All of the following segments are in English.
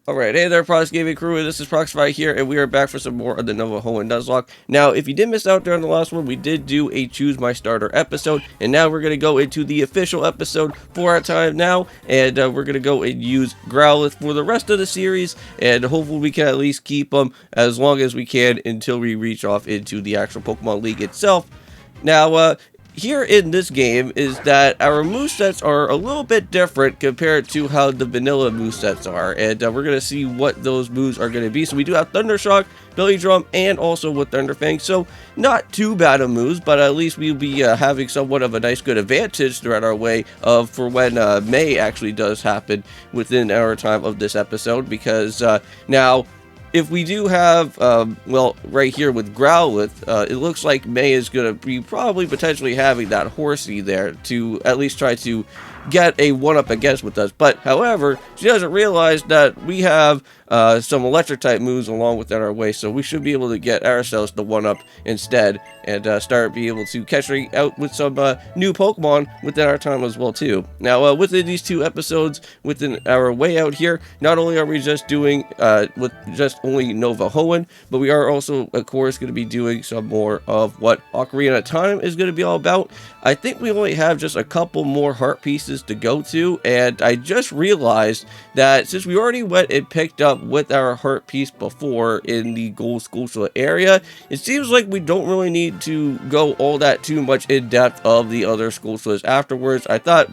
Alright, hey there, Prox Gaming Crew, this is Proxify here, and we are back for some more of the Nova Hoenn Nuzlocke. Now, if you did miss out during the last one, we did do a Choose My Starter episode, and now we're going to go into the official episode for our time now, and we're going to go and use Growlithe for the rest of the series, and hopefully we can at least keep them as long as we can until we reach off into the actual Pokemon League itself. Now, here in this game is that our movesets are a little bit different compared to how the vanilla movesets are, and we're going to see what those moves are going to be. So we do have Thunder Shock, Belly Drum, and also with Thunder Fang, so not too bad of moves, but at least we'll be having somewhat of a nice good advantage throughout our way of for when May actually does happen within our time of this episode, because now if we do have, well, right here with Growlithe, it looks like May is going to be probably potentially having that Horsey there to at least try to get a one-up against with us. But, however, she doesn't realize that we have some electric type moves along within our way, so we should be able to get ourselves the one-up instead and start being able to catch out with some new Pokemon within our time as well too. Now, within these two episodes, within our way out here, not only are we just doing with just only Nova Hoenn, but we are also, of course, going to be doing some more of what Ocarina of Time is going to be all about. I think we only have just a couple more heart pieces to go to, and I just realized that since we already went and picked up with our heart piece before in the Gold Skulltula area, it seems like we don't really need to go all that too much in depth of the other Skulltulas afterwards. I thought,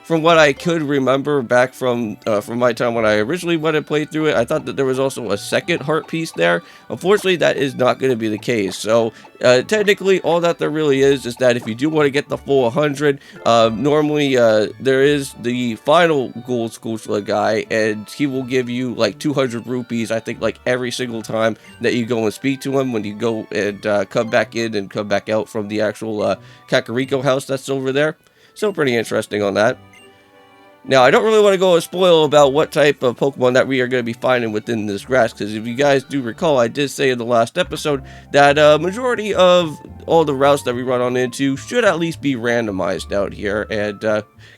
from what I could remember back from my time when I originally went and played through it, I thought that there was also a second heart piece there. Unfortunately, that is not going to be the case. So technically, all that there really is that if you do want to get the full 100, normally there is the final Gold Skulltula guy, and he will give you like 200 rupees, I think, like every single time that you go and speak to him when you go and come back in and come back out from the actual Kakariko house that's over there. So pretty interesting on that. Now, I don't really want to go and spoil about what type of Pokemon that we are going to be finding within this grass, because if you guys do recall, I did say in the last episode that majority of all the routes that we run on into should at least be randomized out here, and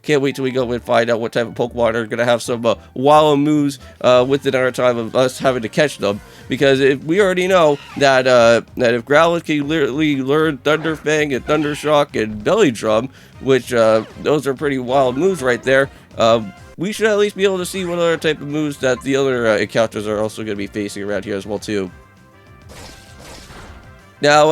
can't wait till we go and find out what type of Pokemon are going to have some wild moves within our time of us having to catch them, because if we already know that that if Growlithe can literally learn Thunder Fang and Thunder Shock and Belly Drum, which those are pretty wild moves right there, we should at least be able to see what other type of moves that the other encounters are also going to be facing around here as well too. Now,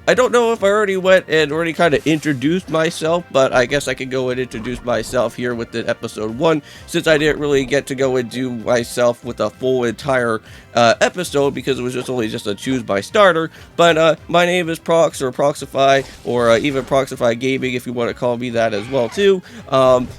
I don't know if I already went and already kind of introduced myself, but I guess I can go and introduce myself here within episode 1, since I didn't really get to go and do myself with a full entire episode, because it was just only a Choose My Starter. But my name is Prox, or Proxify, or even ProxifyGaming if you want to call me that as well too.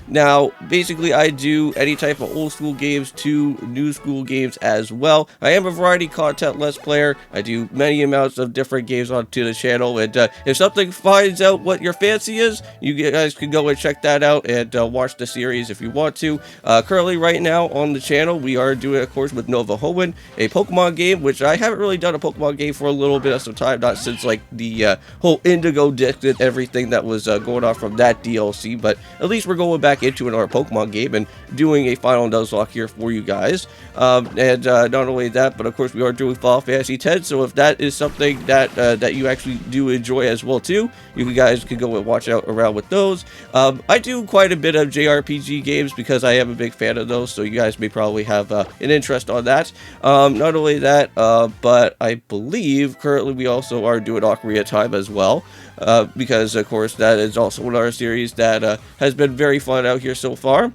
Now, basically I do any type of old school games to new school games as well. I am a variety content Let's Player. I do many amounts of different games onto the channel, and if something finds out what your fancy is, you guys can go and check that out and watch the series if you want to. Currently right now on the channel we are doing, of course, with Nova Hoenn, a Pokemon game, which I haven't really done a Pokemon game for a little bit of some time, not since like the whole Indigo disc and everything that was going on from that DLC, but at least we're going back into our Pokemon game and doing a final Nuzlocke here for you guys. And not only that, but of course we are doing Final Fantasy X, so if that is something that that you actually do enjoy as well too, you guys can go and watch out around with those. I do quite a bit of JRPG games because I am a big fan of those, so you guys may probably have an interest on that. Not only that, but I believe currently we also are doing Ocarina of Time as well, because of course that is also one of our series that has been very fun out here so far.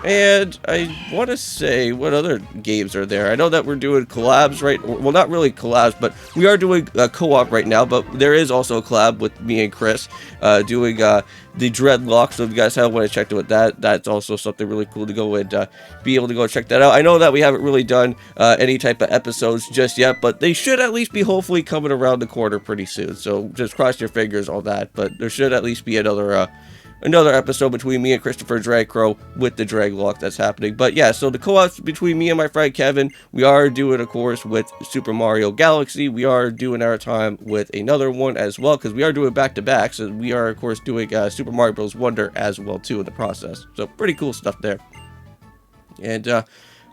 And I want to say, what other games are there? I know that we're doing collabs, right? Well, not really collabs, but we are doing a co-op right now, but there is also a collab with me and Chris doing the Dreadlock, so if you guys have want to check out that, that's also something really cool to go and be able to go check that out. I know that we haven't really done any type of episodes just yet, but they should at least be hopefully coming around the corner pretty soon, so just cross your fingers on that, but there should at least be another episode between me and Christopher Dragcrow with the Draglock that's happening. But yeah, so the co-ops between me and my friend Kevin, we are doing, of course, with Super Mario Galaxy. We are doing our time with another one as well, because we are doing back-to-back, so we are, of course, doing Super Mario Bros. Wonder as well, too, in the process. So pretty cool stuff there. And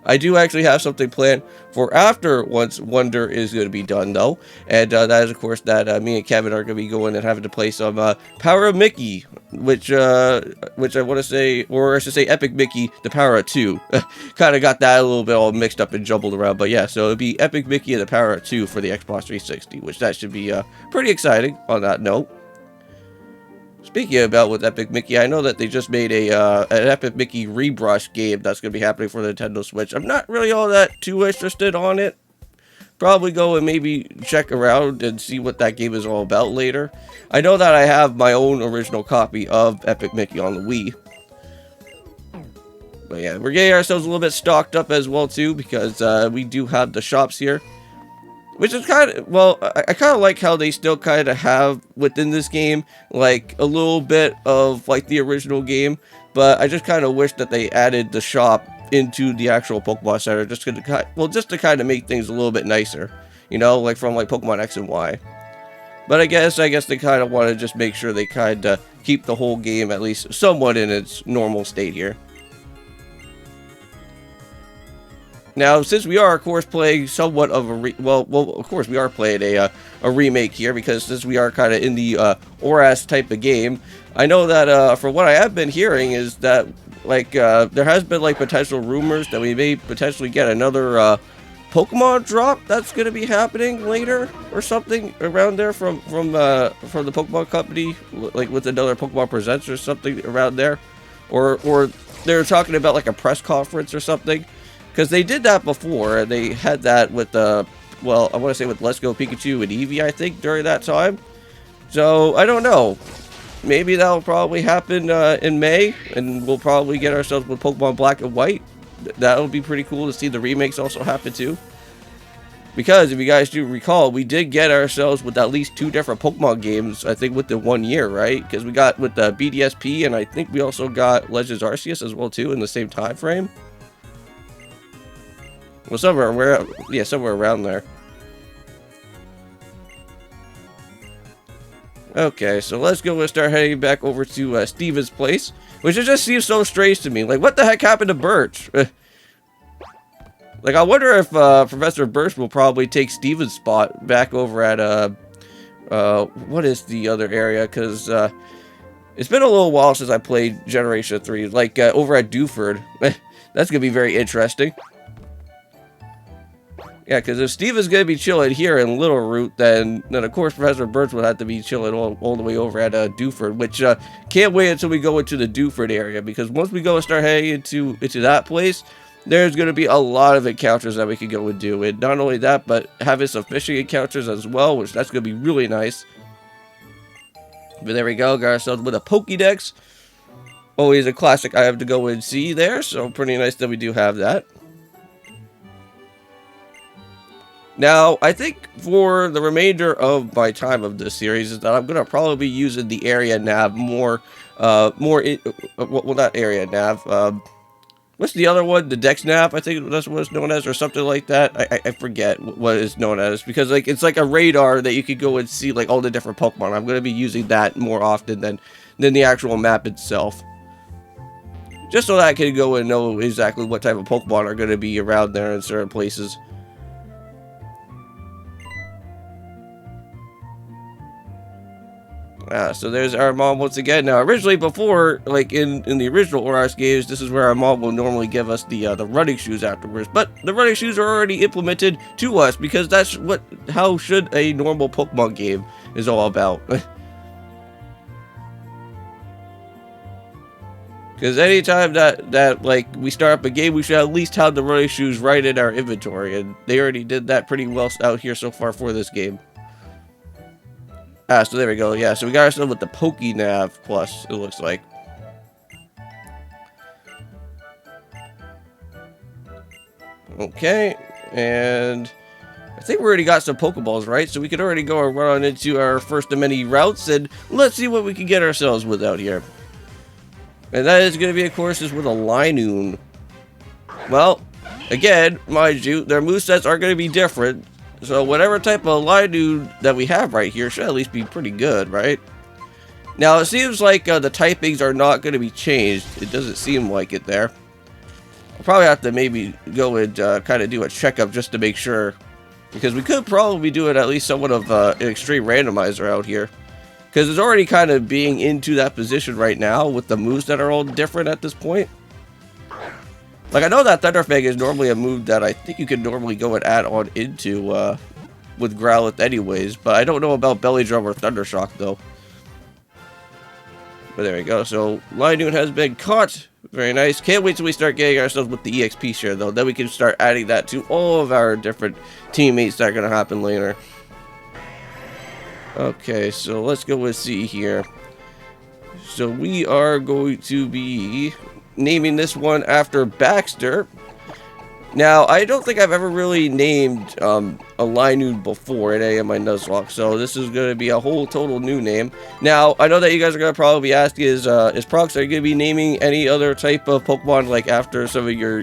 I do actually have something planned for after once Wonder is going to be done, though. And that is, of course, that me and Kevin are going to be going and having to play some Power of Mickey, which I want to say, or I should say Epic Mickey, the Power of 2. Kind of got that a little bit all mixed up and jumbled around. But yeah, so it'll be Epic Mickey and the Power of 2 for the Xbox 360, which that should be pretty exciting on that note. Speaking about with Epic Mickey, I know that they just made an Epic Mickey Rebrush game that's going to be happening for the Nintendo Switch. I'm not really all that too interested on it. Probably go and maybe check around and see what that game is all about later. I know that I have my own original copy of Epic Mickey on the Wii. But yeah, we're getting ourselves a little bit stocked up as well too, because we do have the shops here. Which is kind of, well, I kind of like how they still kind of have within this game, like, a little bit of, like, the original game. But I just kind of wish that they added the shop into the actual Pokemon Center, just to kind of make things a little bit nicer. You know, like from, like, Pokemon X and Y. But I guess they kind of want to just make sure they kind of keep the whole game at least somewhat in its normal state here. Now, since we are, of course, playing somewhat of a well, of course, we are playing a remake here, because since we are kind of in the ORAS type of game, I know that for what I have been hearing is that, like, there has been, like, potential rumors that we may potentially get another Pokemon drop that's going to be happening later or something around there from the Pokemon Company, like with another Pokemon Presents or something around there, or they're talking about like a press conference or something. Because they did that before. They had that with, well, I want to say with Let's Go Pikachu and Eevee, I think, during that time. So, I don't know. Maybe that'll probably happen in May, and we'll probably get ourselves with Pokemon Black and White. That'll be pretty cool to see the remakes also happen too. Because, if you guys do recall, we did get ourselves with at least 2 different Pokemon games, I think, within 1 year, right? Because we got with the BDSP, and I think we also got Legends Arceus as well, too, in the same time frame. Well, somewhere around there. Okay, so let's go and start heading back over to Steven's place, which it just seems so strange to me. Like, what the heck happened to Birch? Like, I wonder if Professor Birch will probably take Steven's spot back over at what is the other area? Because it's been a little while since I played Generation 3. Like, over at Dewford. That's gonna be very interesting. Yeah, because if Steve is going to be chilling here in Little Root, then of course Professor Birch would have to be chilling all the way over at Dewford, which can't wait until we go into the Dewford area, because once we go and start heading into that place, there's going to be a lot of encounters that we can go and do. And not only that, but having some fishing encounters as well, which that's going to be really nice. But there we go, got ourselves with a Pokédex. Always a classic I have to go and see there, so pretty nice that we do have that. Now, I think for the remainder of my time of this series is that I'm going to probably be using the area nav more, well, not area nav, what's the other one? The Dex nav, I think that's what it's known as, or something like that. I forget what it's known as, because like it's like a radar that you could go and see like all the different Pokemon. I'm going to be using that more often than the actual map itself. Just so that I can go and know exactly what type of Pokemon are going to be around there in certain places. So there's our mom once again. Now, originally before, like in the original ORAS games, this is where our mom will normally give us the running shoes afterwards. But the running shoes are already implemented to us, because that's how should a normal Pokemon game is all about. Because anytime that like we start up a game, we should at least have the running shoes right in our inventory, and they already did that pretty well out here so far for this game. So there we go. Yeah, so we got ourselves with the Pokénav Plus, it looks like. Okay, and I think we already got some Pokeballs, right? So we could already go and run on into our first of many routes, and let's see what we can get ourselves with out here. And that is going to be, of course, is with a Linoon. Well, again, mind you, their movesets are going to be different. So whatever type of Linoon that we have right here should at least be pretty good, right? Now, it seems like the typings are not going to be changed. It doesn't seem like it there. I'll probably have to maybe go and kind of do a checkup just to make sure. Because we could probably do it at least somewhat of an extreme randomizer out here. Because it's already kind of being into that position right now with the moves that are all different at this point. Like, I know that Thunderfang is normally a move that I think you can normally go and add on into with Growlithe anyways. But I don't know about Belly Drum or Thundershock though. But there we go. So, Linoon has been caught. Very nice. Can't wait till we start getting ourselves with the EXP share though. Then we can start adding that to all of our different teammates that are going to happen later. Okay, so let's go and see here. So we are going to be naming this one after Baxter. Now, I don't think I've ever really named a Linoon before in any of my Nuzlocke, so this is going to be a whole total new name. Now, I know that you guys are going to probably be asking, is Prox, are you going to be naming any other type of Pokemon, like after some of your,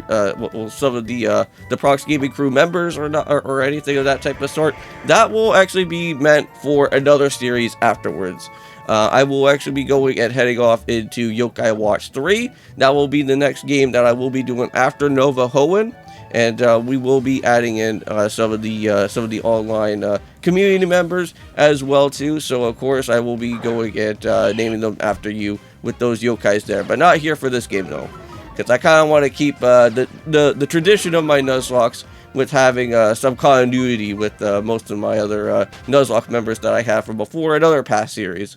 some of the Prox Gaming Crew members or not, or anything of that type of sort? That will actually be meant for another series afterwards. I will actually be going and heading off into Yokai Watch 3. That will be the next game that I will be doing after Nova Hoenn. And we will be adding in some of the online community members as well too. So of course I will be going and naming them after you with those yokais there, but not here for this game though, because I kind of want to keep the tradition of my Nuzlockes with having some continuity with most of my other Nuzlocke members that I have from before and other past series.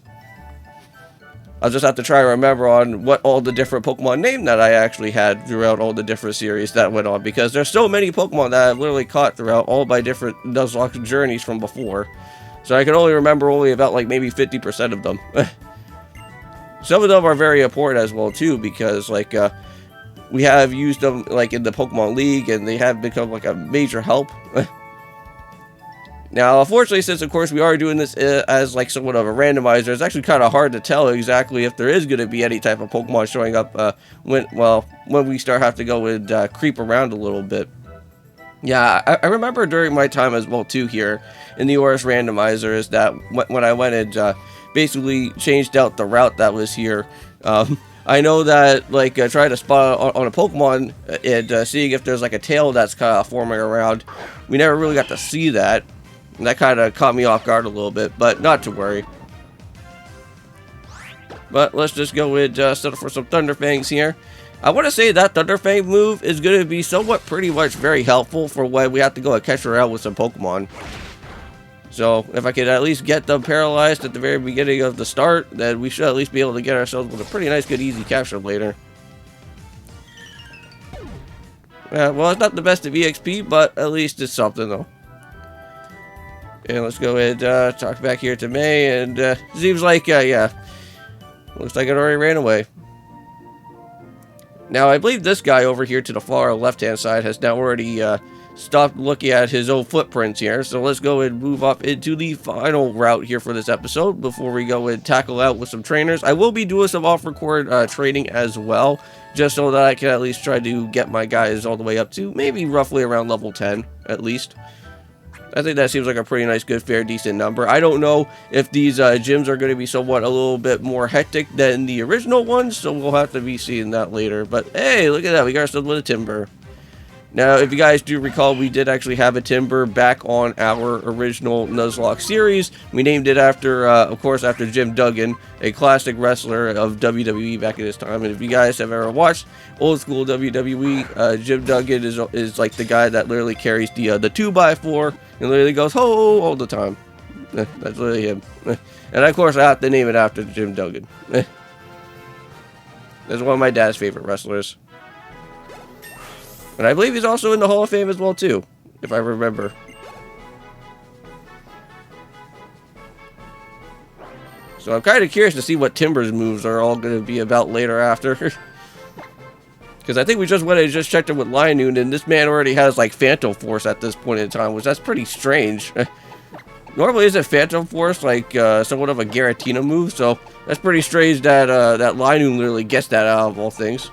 I'll just have to try to remember on what all the different Pokemon name that I actually had throughout all the different series that went on, because there's so many Pokemon that I've literally caught throughout all my different Nuzlocke journeys from before. So I can only remember only about like maybe 50% of them. Some of them are very important as well too, because like we have used them like in the Pokemon League and they have become like a major help. Now, unfortunately, since of course we are doing this as like somewhat of a randomizer, it's actually kind of hard to tell exactly if there is going to be any type of Pokemon showing up when we start have to go and creep around a little bit. Yeah, I remember during my time as well too here in the ORS randomizer is that when I went and basically changed out the route that was here. I know that like trying to spot on a Pokemon and seeing if there's like a tail that's kind of forming around, we never really got to see that. And that kind of caught me off guard a little bit, but not to worry. But let's just go and settle for some Thunderfangs here. I want to say that Thunderfang move is going to be somewhat pretty much very helpful for when we have to go and catch her out with some Pokemon. So if I could at least get them paralyzed at the very beginning of the start, then we should at least be able to get ourselves with a pretty nice, good, easy capture later. Well, it's not the best of EXP, but at least it's something though. And let's go ahead and talk back here to May, and seems like, yeah, looks like it already ran away. Now, I believe this guy over here to the far left-hand side has now already stopped looking at his own footprints here, so let's go and move up into the final route here for this episode before we go and tackle out with some trainers. I will be doing some off-record training as well, just so that I can at least try to get my guys all the way up to maybe roughly around level 10, at least. I think that seems like a pretty nice, good, fair, decent number. I don't know if these gyms are going to be somewhat a little bit more hectic than the original ones, so we'll have to be seeing that later. But hey, look at that. We got ourselves with a Timber. Now, if you guys do recall, we did actually have a Timber back on our original Nuzlocke series. We named it after, of course, after Jim Duggan, a classic wrestler of WWE back at this time. And if you guys have ever watched old school WWE, Jim Duggan is like the guy that literally carries the 2x4 and literally goes ho all the time. That's literally him. And of course, I have to name it after Jim Duggan. That's one of my dad's favorite wrestlers. And I believe he's also in the Hall of Fame as well, too, if I remember. So I'm kind of curious to see what Timber's moves are all going to be about later after. Because I think we just went and just checked it with Linoon, and this man already has, like, Phantom Force at this point in time, which that's pretty strange. Normally, isn't Phantom Force, like, somewhat of a Giratina move? So that's pretty strange that, that Linoon literally gets that out of all things.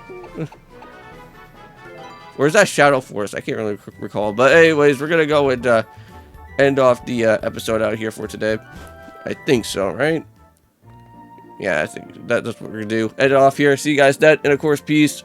Or is that Shadow Force? I can't really recall. But anyways, we're going to go and end off the episode out here for today. I think so, right? Yeah, I think that's what we're going to do. End it off here. See you guys then. And of course, peace.